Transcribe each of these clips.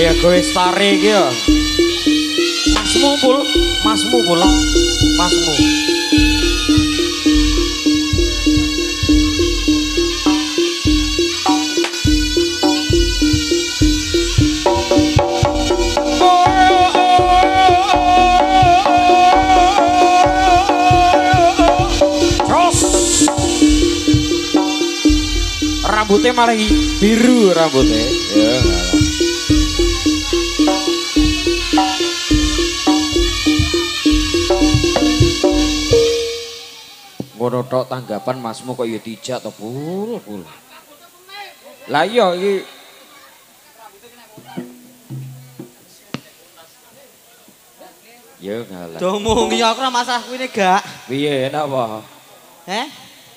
gaya-gaya stare iki ya. Masmu pul, masmu pul. Masmu. Rambutnya malah biru rambutnya. Ya ngalah. Ngono tok tanggapan masmu kok ya dijak to pul. Lah iya iki ya ngalah. Domong ya aku ora masalah kuwi gak. Piye napa?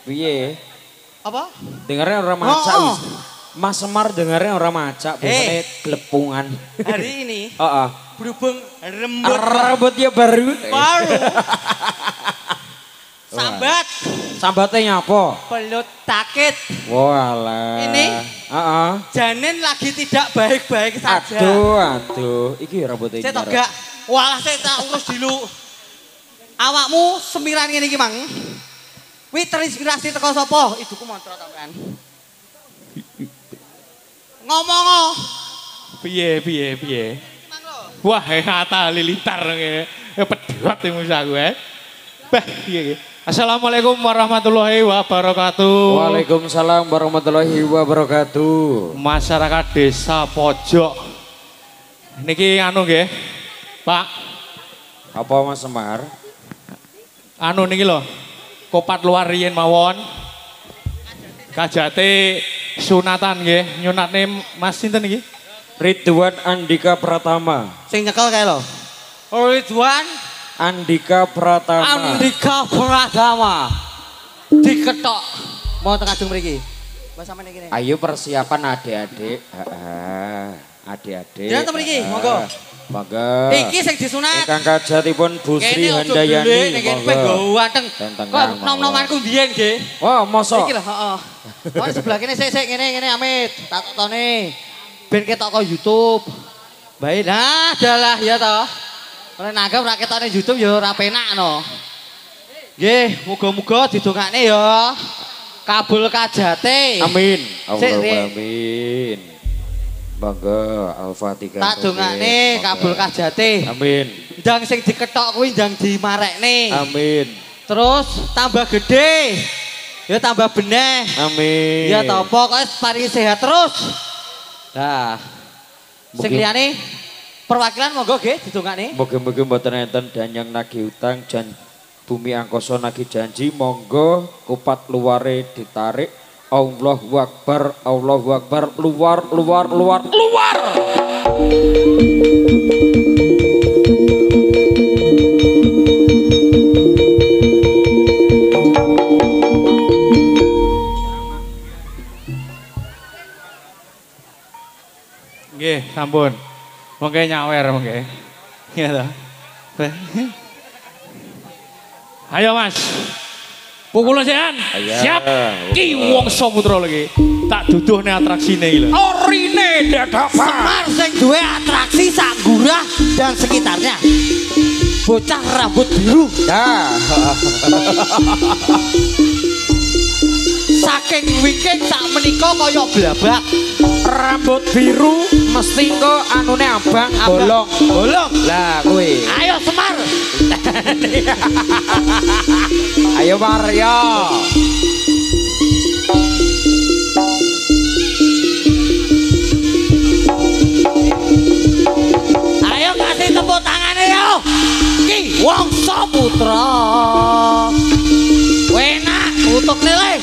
Piye? Apa? Dengarnya orang maca. Mas Semar dengarnya orang maca, bukannya gelepungan. Hari ini berhubung rambutnya baru. Sambat. Sambatnya nyapa? Pelut takit. Walah. Ini janin lagi tidak baik-baik saja. Aduh. Iki rambutnya. Saya tak gak. Walah saya tak urus dulu. Awakmu semiran ini gimang. Wih terinspirasi teko sapa? Iduku mantra sampean. Ngomong. Piye. Wah, kata lilitar ngene. Pedhot iki aku Bah, piye iki? Assalamualaikum warahmatullahi wabarakatuh. Waalaikumsalam warahmatullahi wabarakatuh. Masyarakat desa pojok. Niki anu nggih, Pak. Apa Mas Semar? Anu niki lho. Kopat luar riyen mawon. Kajate sunatan nggih, nyunatne Mas sinten iki? Ridwan Andika Pratama. Sing nyekel kae lho. Ridwan Andika Pratama. Diketok. Mau tengah jeng mriki. Mas sampeyan iki. Ayo persiapan adik-adik. Adik-adik. Ya to mriki, monggo. Monggo. Iki sing disunat. Ingkang kajatipun Bu Sri Handayani. Monggo. Ganteng. Kok nom-nomanku biyen nggih. Wah, mosok. Iki lho, heeh. Oh, sebelah kene sik ngene Amit. Tak totone. Ben ketok kok YouTube. Baik. Nah, adalah ya toh. Ora nanggap ra ketone YouTube ya ora penak no. Nggih, muga-muga didongakne ya. Kabul kajate. Amin. Allahumma amin. Monggo Al-Fatihah. Tak dongakne kabul kajate. Amin. Ndang sing diketok kuwi ndang dimarekne. Amin. Terus tambah gede. Ya tambah beneh. Amin. Ya toh pokoke paringi sehat terus. Nah. Sing liyane perwakilan monggo nggih didongakne. Mugi-mugi mboten enten danyang nagih utang jan bumi angkasa nagih janji monggo kupat luare ditarik. Allahu Akbar, Allahu Akbar, luar. Nggih, sampun. Mongke nyawer mongke. Iya toh. Ayo Mas. Pukul sean. Siap. Ki wong Samutra lagi. Tak duduhne atraksine iki lho. Orine dadapan. Semar sing duwe atraksi Sanggurah dan sekitarnya. Bocah rambut biru. Dah. Saking wingking sak menika kaya blabak. Rambut biru mesti kok anune abang bolong. Lah kuwi. Ayo Semar. Ayo Mario. Ayo kasih tepuk tangannya yo. Ki wong Saputra. Enak utuk nilai.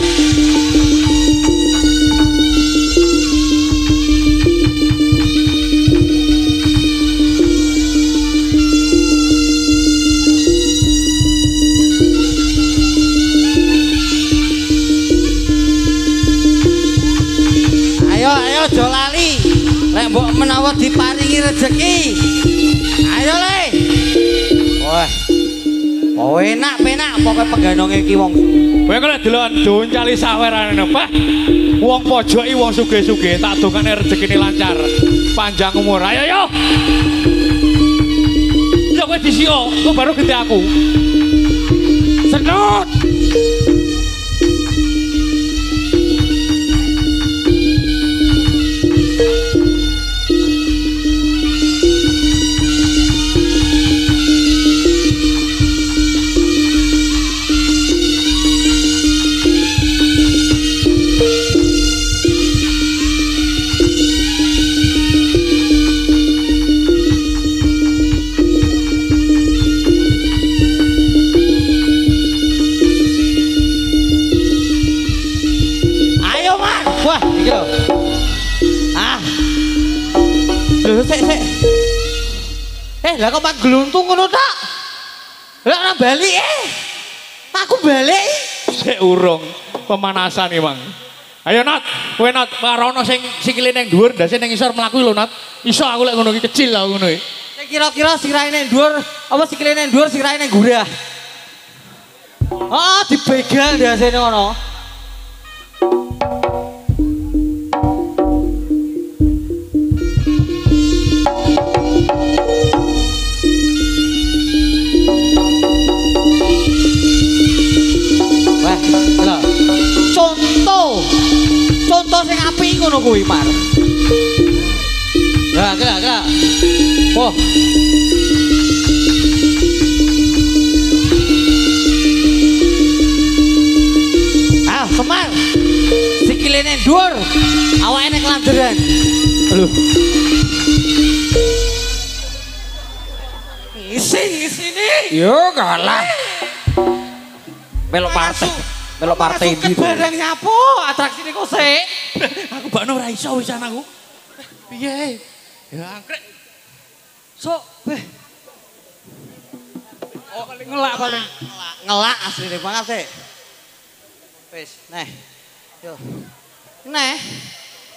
Aja lali, lek mbok menawa diparingi rezeki. Ayo le. Wah. Oh enak penak pokoke penggandonge iki wong. Kowe kok delok doncali sawerane Pak. wong pojoki wong sugih-sugih tak dongane rezekine lancar. Panjang umur. Ayo yo. Yo kowe disio, kowe baru gede aku. Senut. Sik. Lah kok mak gluntung ngono tok. Lah ora bali Aku balik. Sik urung pemanasan iki, Mang. Ayo Nat, kowe Nat, marono sing sikile ning dhuwur, ndase ning isor mlaku lho Nat. Iso aku lek ngono iki kecil aku ngono iki. Sing kira-kira sirahe ning dhuwur apa sikile ning dhuwur sirahe ning gurah. Oh, dibegal ndasene ngono. Contoh sing apik ngono kuwi, Par. Lah, kira. Oh. Ah, Semar. Sikile ning dhuwur, awake ning kelanderan. Lho. Ngisi-ngisini. Yo kalah. Melok partai ndi. Barang nyapo, atraksine kok sik. Aku bakno ora iso wisan aku. Piye? Ya angkrek. Sok, Oh, ngelak paling. Ngelak asline banget sik. Wis, neh. Yo. Neh.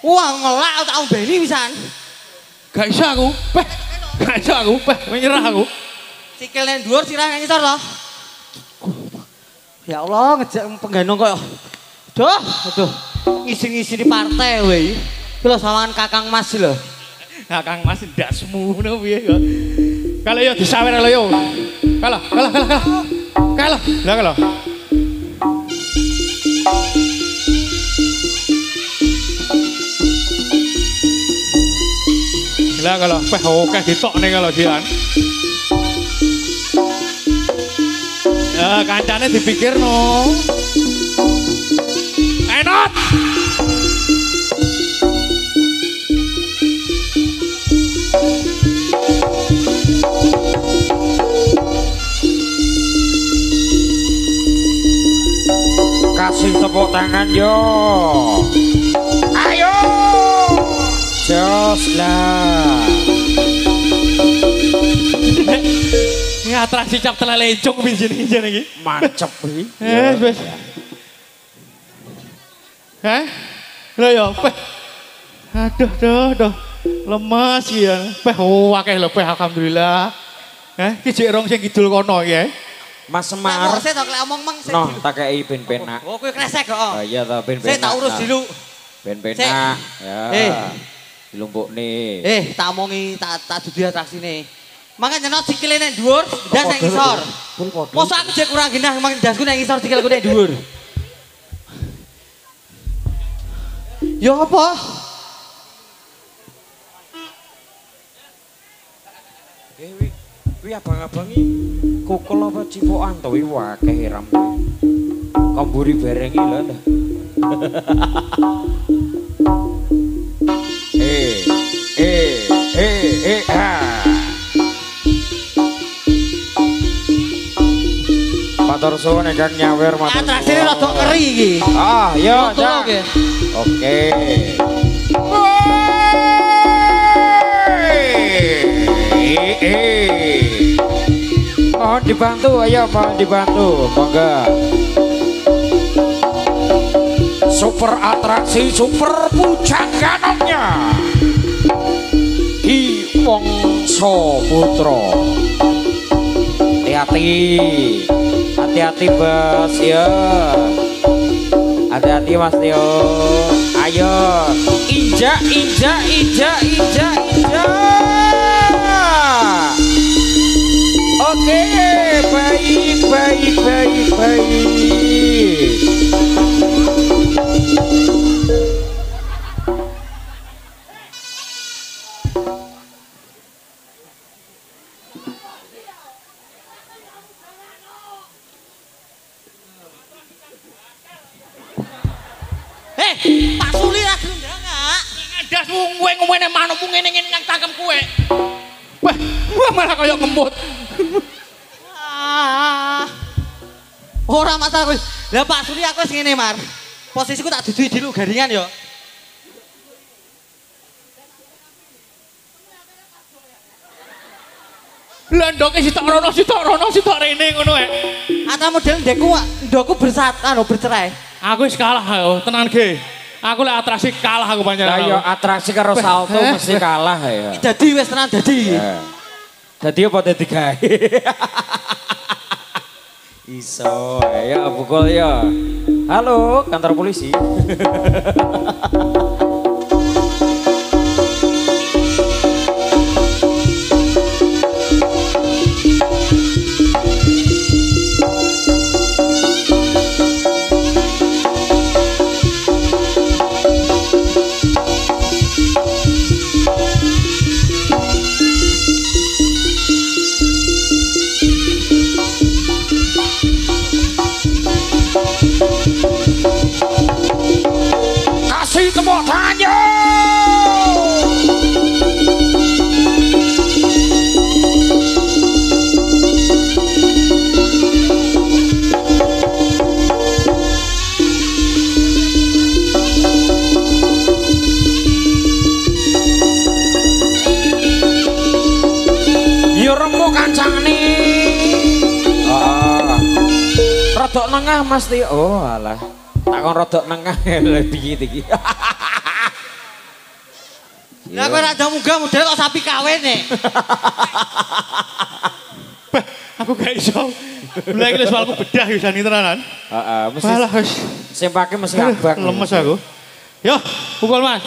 Wah, ngelak tak ombeni wisan. Gak iso aku. Gak iso aku. Menyerah aku. Sikil nang dhuwur sirah nang ngisor to. Ya Allah, ngejak pengganong kok. Aduh. Ngisi-ngisi di partai weh. Iki lho sawangan Kakang Mas lho. Kakang Mas ndasmu ngono piye kok. Kalau yo disawer lho yo. Kalah. Lah. Lah kalau oke ditokne kalau dian. Ya kancane dipikirno. Enot. Kasih tepuk tangan yo. Ayo. Jos lah. Ini atraksi cap telele encung pinjen iki. Mancep iki. Wis. Lho yo, Aduh. Lemas iki ya. Akeh lho alhamdulillah. Iki jek rong sing kidul kono iki. Mas Semar. Saya tak lek omong sik. No, tak kei ben penak. Oh, kowe kresek kok. Oh iya ta ben penak. Saya tak urus dulu. Ben penak. Ya. Dilumpukne. Tak omongi tak dudu atraksine. Mangke nyenot sikile nek dhuwur, ndas nang ngisor. Mosok aku jek kurang genah mang ndasku nang ngisor sikilku nek dhuwur. Ya apa? Wi abang-abang iki kokol apa cipokan to wi akeh ram. Kamburi bareng iki lho. Matur suwun ingkang nyawer matur. Atraksine rada ngeri iki. Ah, yo, Cak. Oke. Mohon dibantu, ayo mohon dibantu, monggo. Super atraksi, super pujangannya. Ki Wongso Putra. Hati-hati Bos ya. Hati-hati Mas Tio. Ayo, injak, injak, injak, injak, injak. Oke, baik, baik, baik, baik. Pak Suli ra gelem enggak? Ngadasmu ngene manukmu ngene-ngene nang cangkem kowe. Wah, malah kaya ngemut. Ora masalah kowe. Lah Pak Suli aku wis ngene, Mar. Posisiku tak dudui di lu garingan ya. Lah ndoke sitok rene ngono ae. Ata model ndekku bercerai. Aku wis kalah yo, tenan ge. Aku lek atraksi kalah aku pancen. Lah yo atraksi karo salto mesti kalah ya. Dadi wis tenan dadi. Dadi apa dadi gawe? Iso, ya pukul ya. Halo, kantor polisi. Tepuk tangannya. Yo rembuk kancane. Rodok nengah Mas Tio. Oh alah. Takon rodok nengah lebih iki. Lah kowe ra munggah model kok sapi kawin nek. Aku gak iso. Lah iki soalku bedah bisa nih tenanan. Heeh, mesti. Alah wis Sempake mesti abang. lemes aku. Yo, pukul Mas.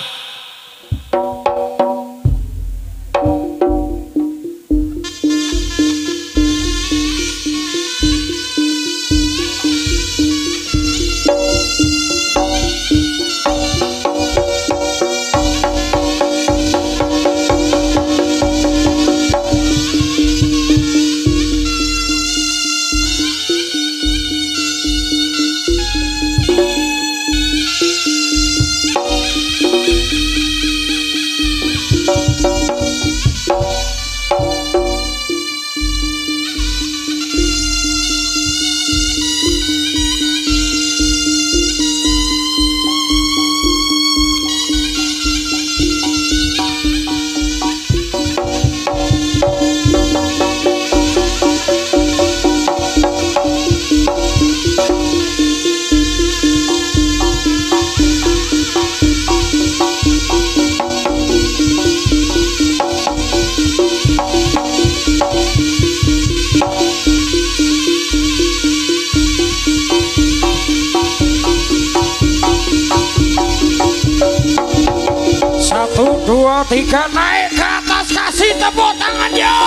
Tiga naik ke atas, kasih tepuk tangan yo.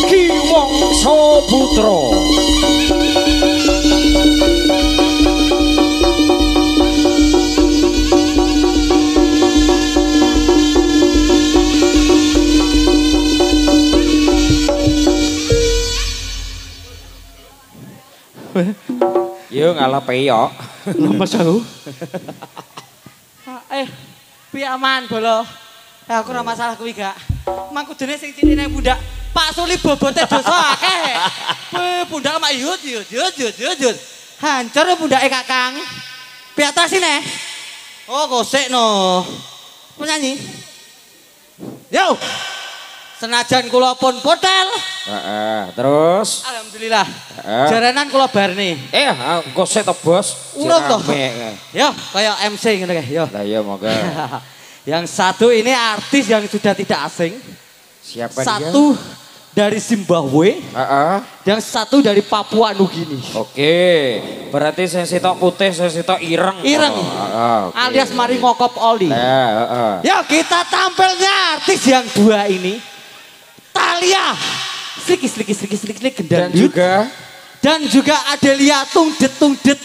Ki Wongso Putra. Yo ngalah peyok. Lemes aku. Piye aman bolo. Aku ora masalah kuwi gak. Mang kudune sing ciline pundak Pak Suli bobote dosa akeh. Pundak mak yut. Hancur pundake Kakang. Piye atasine? Oh, gosek no. Penyanyi. Yo. Senajan kula pun potel. Terus alhamdulillah. Jaranan kula barne. Gosek to, Bos. Urung to. Yo, kaya MC ngene kae, yo. Lah iya moga. Yang satu ini artis yang sudah tidak asing. Siapa dia? Satu dari Zimbabwe, yang satu dari Papua Nugini. Oke, berarti saya sitok putih, saya sitok ireng. Ireng, alias mari ngokop oli. Ya kita tampilnya artis yang dua ini. Thalia, sedikit gendang. Dan juga Adelia tungdet.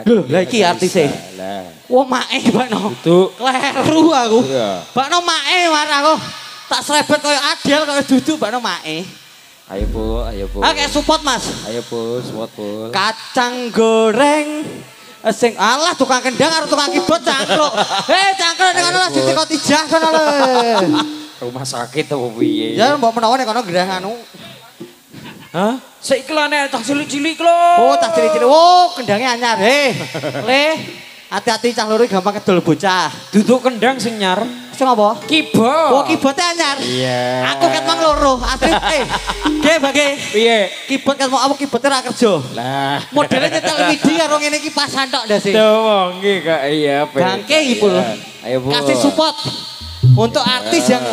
Loh, lagi artisnya. Wah, mae bakno. Itu kleru aku. Iya. Bakno mae mar aku. Tak srebet koyo Adel koyo duduk bakno mae. Ayo Bu, ayo Bu. Oke, support Mas. Ayo Bu, support Bu. Kacang goreng sing alah tukang kendang karo tukang kibot cangkruk. Cangkruk ning kono lagi teko tijah kono lho. Rumah sakit apa piye? Ya mbok menawa ning kono gerah anu. Hah? Seiklane cah cilik-cilik lho. Oh, cah cilik-cilik. Oh, kendangnya anyar. Le. Hati-hati cah loro gampang kedol bocah. Duduk kendang sing nyar. Sing apa? Kibot. Oh, kibotnya anyar. Iya. Aku ket mang loro. Asli. Ge bage. Piye? Kibot ket mau apa kibotnya ra kerja. Lah. Modelnya nyetel midi karo ngene iki pasan tok ndas. Tuh, nggih Kak. Iya, Bangke iki, Bu. Ayo Bu. Kasih support untuk artis yang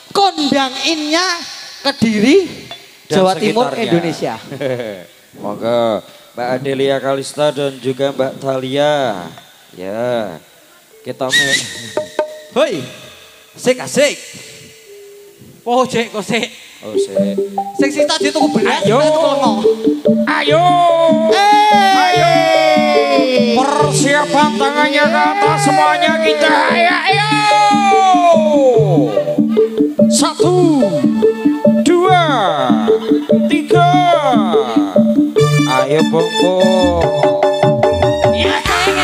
kondang innya Kediri, Jawa Timur, Indonesia. Monggo Mbak Adelia Kalista dan juga Mbak Thalia. Ya. Kita Hoi. Asik. Oh, cek kok sik. Oh, sik. Sing sita dituku beras, Ayo. tuku lengo. Ayo. Ayo. Persiapan tangannya ke atas semuanya kita. Ayo. 1, 2, 3. Ayo Bung. Ya, asik.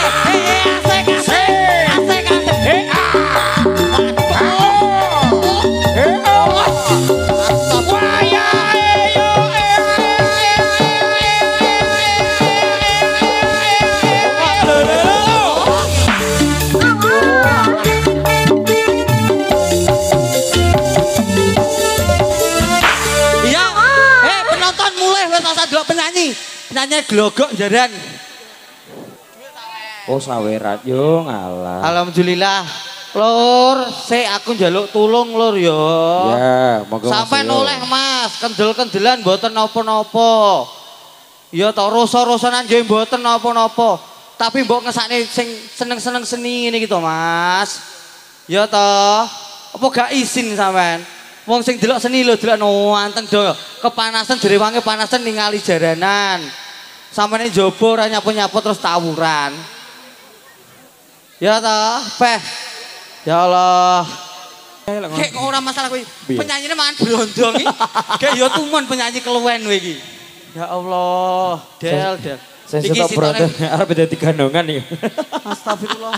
Penyanyi glogok jaran. Oh sawerat yo ngalah. Alhamdulillah. Lur, aku njaluk tulung lur yo. Ya, moga sampai noleh Mas, kendel-kendelan mboten napa-napa. Ya to rasa-rasanan nggih mboten napa-napa. Tapi mbok ngesakne sing seneng-seneng seni ngene iki to Mas. Ya to. Apa gak izin sampean? Wong sing delok seni lho delok anteng do kepanasan jere wangi panasan ningali jaranan. Sampeyan njaba ora nyapu-nyapu terus tawuran. Ya ta, Peh. Ya Allah. Kayak kok ora masalah kuwi. Penyanyine mangan blondong iki. Kayak ya tumun penyanyi keluwen kowe iki. Ya Allah, Del. Saya suka brother arep dadi gandongan iki. Astagfirullah.